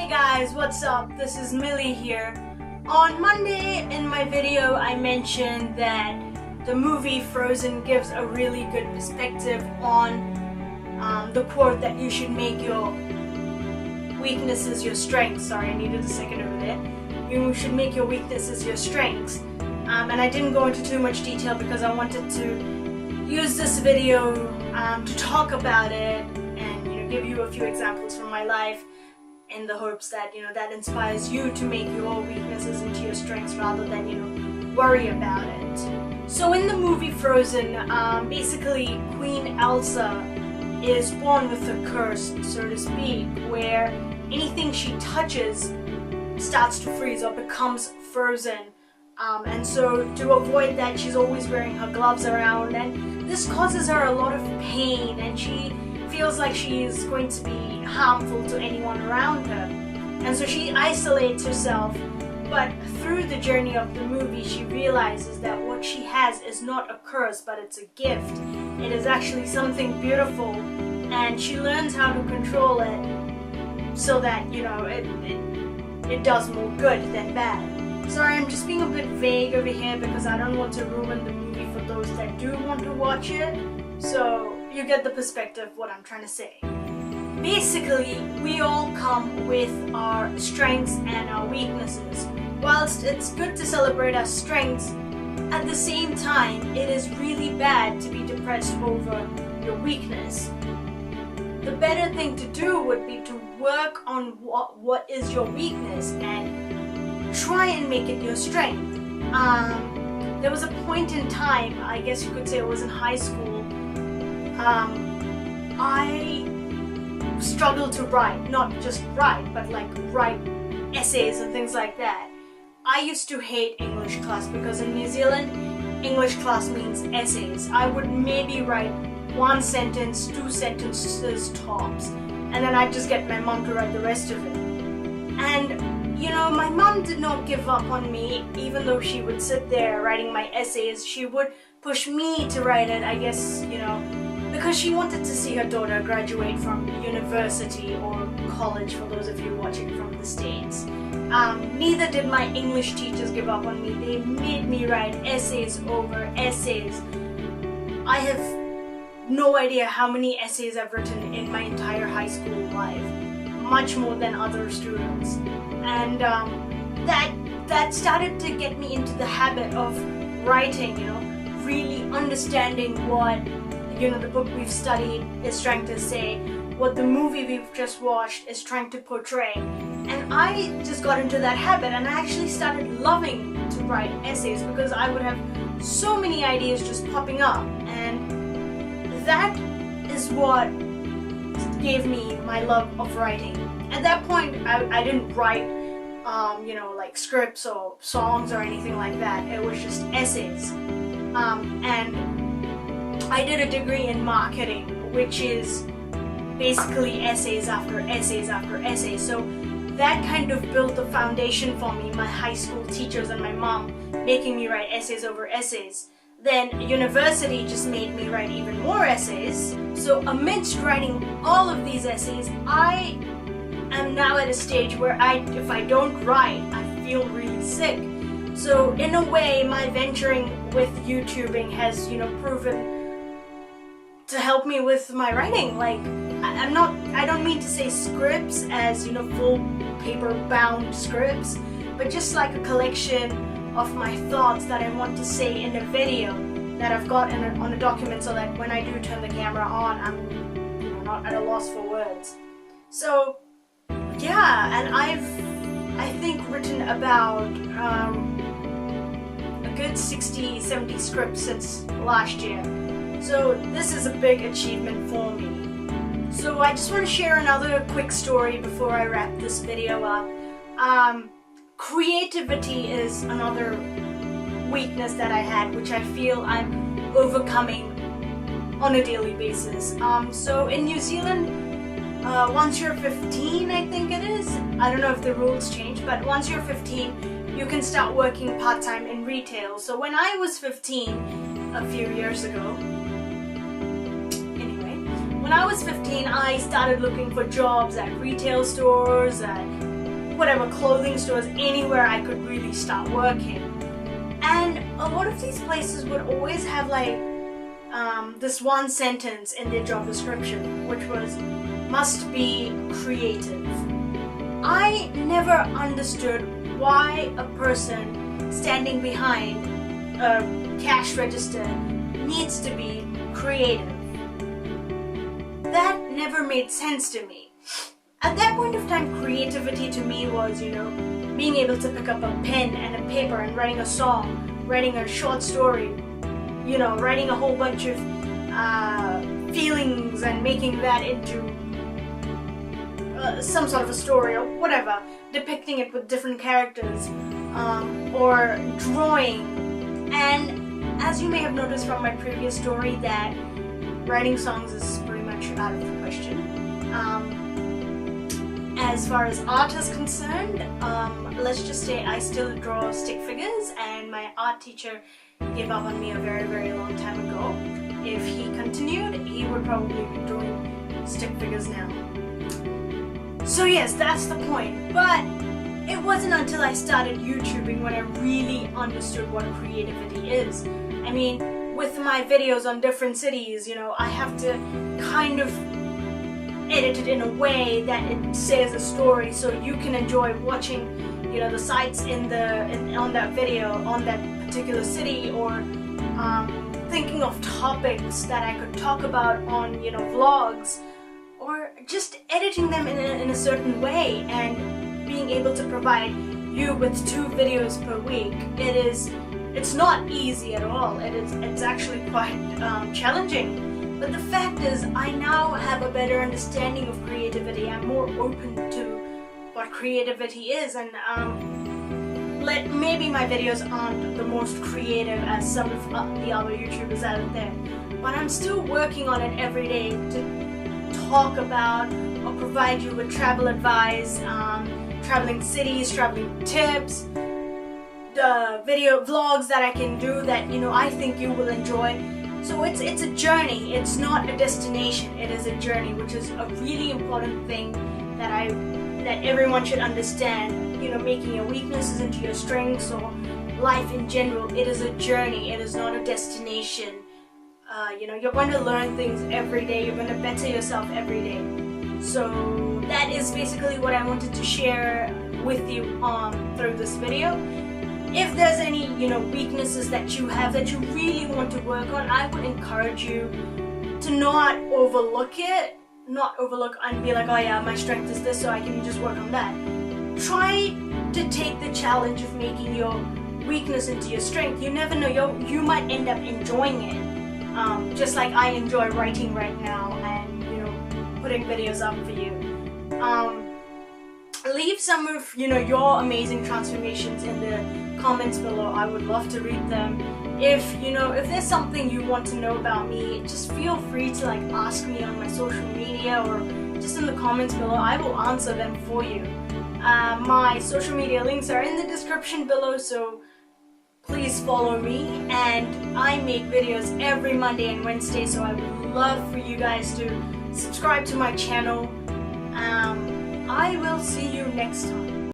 Hey guys, what's up? This is Millie here. On Monday in my video I mentioned that the movie Frozen gives a really good perspective on the quote that you should make your weaknesses your strengths. Sorry, I needed a second over there. You should make your weaknesses your strengths. And I didn't go into too much detail because I wanted to use this video to talk about it and give you a few examples from my life, in the hopes that that inspires you to make your weaknesses into your strengths rather than worry about it. So in the movie Frozen, basically Queen Elsa is born with a curse, so to speak, where anything she touches starts to freeze or becomes frozen. And so to avoid that, she's always wearing her gloves around, and this causes her a lot of pain, and she feels like she is going to be harmful to anyone around her. And so she isolates herself, but through the journey of the movie she realizes that what she has is not a curse, but it's a gift. It is actually something beautiful, and she learns how to control it so that it does more good than bad. Sorry, I'm just being a bit vague over here because I don't want to ruin the movie for those that do want to watch it, so you get the perspective of what I'm trying to say. Basically, we all come with our strengths and our weaknesses. Whilst it's good to celebrate our strengths, at the same time, it is really bad to be depressed over your weakness. The better thing to do would be to work on what is your weakness and try and make it your strength. There was a point in time, I guess you could say it was in high school, I struggled to write, not just write, but like write essays and things like that. I used to hate English class because in New Zealand, English class means essays. I would maybe write one sentence, two sentences tops, and then I'd just get my mom to write the rest of it. And my mom did not give up on me, even though she would sit there writing my essays. She would push me to write it, I guess, because she wanted to see her daughter graduate from university or college, for those of you watching from the States. Neither did my English teachers give up on me. They made me write essays over essays. I have no idea how many essays I've written in my entire high school life, much more than other students. And that started to get me into the habit of writing, really understanding what the book we've studied is trying to say, what the movie we've just watched is trying to portray. And I just got into that habit, and I actually started loving to write essays because I would have so many ideas just popping up, and that is what gave me my love of writing. At that point, I didn't write like scripts or songs or anything like that. It was just essays. And I did a degree in marketing, which is basically essays after essays after essays. So that kind of built the foundation for me, my high school teachers and my mom making me write essays over essays. Then university just made me write even more essays. So amidst writing all of these essays, I am now at a stage where if I don't write, I feel really sick. So in a way, my venturing with YouTubing has, proven to help me with my writing. Like, I don't mean to say scripts as, full paper bound scripts, but just like a collection of my thoughts that I want to say in a video that I've got on a document, so that when I do turn the camera on, I'm not at a loss for words. So yeah, and I think written about a good 60-70 scripts since last year. So this is a big achievement for me. So I just want to share another quick story before I wrap this video up. Creativity is another weakness that I had, which I feel I'm overcoming on a daily basis. So in New Zealand, once you're 15, I think it is, I don't know if the rules change, but once you're 15, you can start working part-time in retail. So when I was 15, a few years ago, when I was 15, I started looking for jobs at retail stores, at whatever, clothing stores, anywhere I could really start working. And a lot of these places would always have like this one sentence in their job description, which was, must be creative. I never understood why a person standing behind a cash register needs to be creative. That never made sense to me. At that point of time, creativity to me was, being able to pick up a pen and a paper and writing a song, writing a short story, writing a whole bunch of feelings and making that into some sort of a story or whatever, depicting it with different characters, or drawing. And as you may have noticed from my previous story, that writing songs is pretty much out of the question. As far as art is concerned, let's just say I still draw stick figures, and my art teacher gave up on me a very, very long time ago. If he continued, he would probably be drawing stick figures now. So yes, that's the point. But it wasn't until I started YouTubing when I really understood what creativity is. I mean, with my videos on different cities, I have to kind of edit it in a way that it says a story, so you can enjoy watching, the sights on that video on that particular city, or thinking of topics that I could talk about on, vlogs, or just editing them in a certain way and being able to provide you with 2 videos per week. It's not easy at all. It's actually quite challenging. But the fact is, I now have a better understanding of creativity. I'm more open to what creativity is, and maybe my videos aren't the most creative as some of the other YouTubers out there, but I'm still working on it every day to talk about or provide you with travel advice, traveling cities, traveling tips, the video vlogs that I can do that I think you will enjoy. So it's a journey. It's not a destination. It is a journey, which is a really important thing that everyone should understand. Making your weaknesses into your strengths, or life in general. It is a journey. It is not a destination. You're going to learn things every day. You're going to better yourself every day. So that is basically what I wanted to share with you through this video. If there's any, weaknesses that you have that you really want to work on, I would encourage you to not overlook and be like, oh yeah, my strength is this, so I can just work on that. Try to take the challenge of making your weakness into your strength. You never know, you might end up enjoying it. Just like I enjoy writing right now and, putting videos up for you. Leave some of, your amazing transformations in the comments below. I would love to read them. If there's something you want to know about me, just feel free to ask me on my social media or just in the comments below. I will answer them for you. My social media links are in the description below, so please follow me. And I make videos every Monday and Wednesday, so I would love for you guys to subscribe to my channel. I will see you next time.